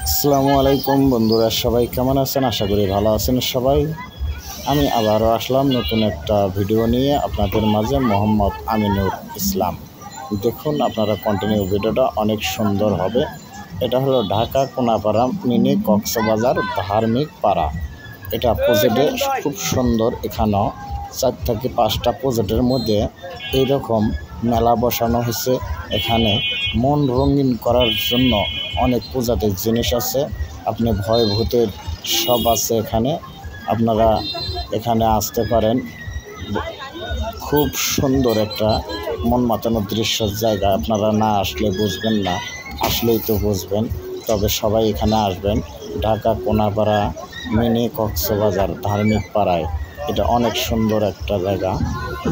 আসসালামু আলাইকুম বন্ধুরা, সবাই কেমন আছেন? আশা করি ভালো আছেন সবাই। আমি আবারও আসলাম নতুন একটা ভিডিও নিয়ে আপনাদের মাঝে। মোহাম্মদ আমিনুর ইসলাম। দেখুন, আপনারা কন্টিনিউ ভিডিওটা অনেক সুন্দর হবে। এটা হলো ঢাকা কোনাপাড়া মিনি কক্সবাজার ধার্মিক পাড়া। এটা প্রজেক্টে খুব সুন্দর। এখানেও 4 থেকে 5টা প্রজেক্টের মধ্যে এইরকম মেলা বসানো হয়েছে। এখানে মন রঙিন করার জন্য অনেক প্রজাতির জিনিস আছে। আপনি ভয় ভূতের সব আছে এখানে। আপনারা এখানে আসতে পারেন। খুব সুন্দর একটা মন মাতানোর দৃশ্যের জায়গা। আপনারা না আসলে বুঝবেন না, আসলেই তো বুঝবেন। তবে সবাই এখানে আসবেন। ঢাকা কোনাপাড়া মিনি কক্সবাজার ধার্মিক পাড়ায়। এটা অনেক সুন্দর একটা জায়গা।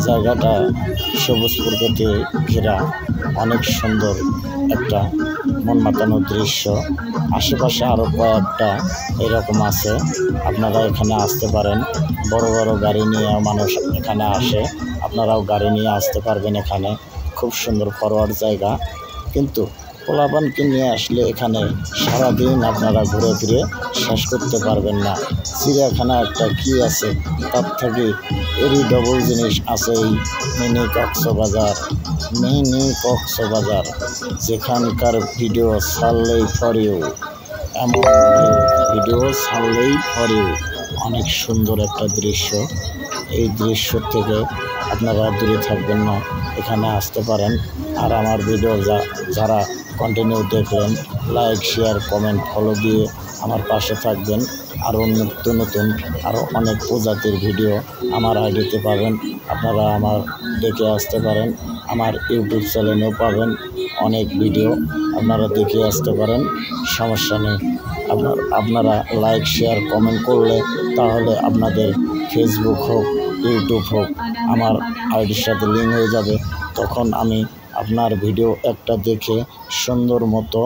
জায়গাটা সবুজ প্রকৃতি ঘেরা, অনেক সুন্দর একটা মন মাতানোর দৃশ্য। আশেপাশে আরও কয়েকটা এরকম আছে। আপনারা এখানে আসতে পারেন। বড় বড় গাড়ি নিয়ে মানুষ এখানে আসে। আপনারাও গাড়ি নিয়ে আসতে পারবেন। এখানে খুব সুন্দর ফরওয়ার্ড জায়গা। কিন্তু পোলাপানকে নিয়ে আসলে এখানে সারাদিন আপনারা ঘুরে ফিরে শেষ করতে পারবেন না। চিড়িয়াখানা একটা কি আছে, তার থেকে এরই ডবল জিনিস আছে এই মিনি কক্সবাজার, যেখানকার ভিডিও ছাড়লেই ফর ইউ, এমন ভিডিও ছাড়লেই ফর ইউ। অনেক সুন্দর একটা দৃশ্য। এই দৃশ্য থেকে আপনারা দূরে থাকবেন না, এখানে আসতে পারেন। আর আমার ভিডিও যারা কন্টিনিউ দেখলেন, লাইক, শেয়ার, কমেন্ট, ফলো দিয়ে আমার পাশে থাকবেন। আরও নতুন আরও অনেক প্রজাতির ভিডিও আমার আইডিতে পাবেন। আপনারা আমার দেখে আসতে পারেন। আমার ইউটিউব চ্যানেলেও পাবেন অনেক ভিডিও। আপনারা দেখে আসতে পারেন, সমস্যা নেই। আপনারা লাইক, শেয়ার, কমেন্ট করলে তাহলে আপনাদের ফেসবুক হোক, ইউটিউব হোক, আমার আইডির সাথে লিঙ্ক হয়ে যাবে। তখন আমি আপনার ভিডিও একটা দেখে সুন্দর মতো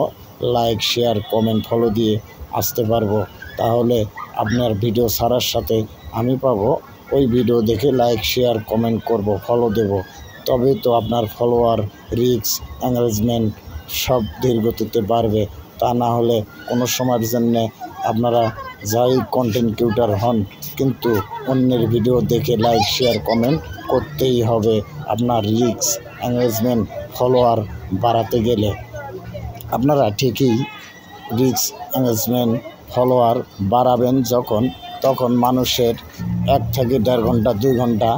লাইক, শেয়ার, কমেন্ট, ফলো দিয়ে আসতে পারবো। তাহলে আপনার ভিডিও ছাড়ার সাথে আমি পাবো ওই ভিডিও দেখে লাইক, শেয়ার, কমেন্ট করব, ফলো দেব। তবেই তো আপনার ফলোয়ার, রিচ, এঙ্গেজমেন্ট সব ধীর গতিতে বাড়বে। তা না হলে কোনো সময়ের জন্যে আপনারা যাই কন্টেন্ট ক্রিয়েটর হন, কিন্তু অন্যের ভিডিও দেখে লাইক, শেয়ার, কমেন্ট করতেই হবে। আপনার রিচ, এঙ্গেজমেন্ট, ফলোয়ার বাড়াতে গেলে আপনারা ঠিকই রিচ, এঙ্গেজমেন্ট, ফলোয়ার বাড়াবেন তখন মানুষের 1 থেকে 1.5 ঘন্টা 2 ঘন্টা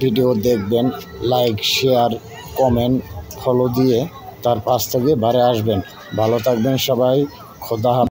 ভিডিও দেখবেন। লাইক, শেয়ার, কমেন্ট, ফলো দিয়ে তার 5 থেকে 12 আসবেন। ভালো থাকবেন সবাই। খোদা হাফেজ।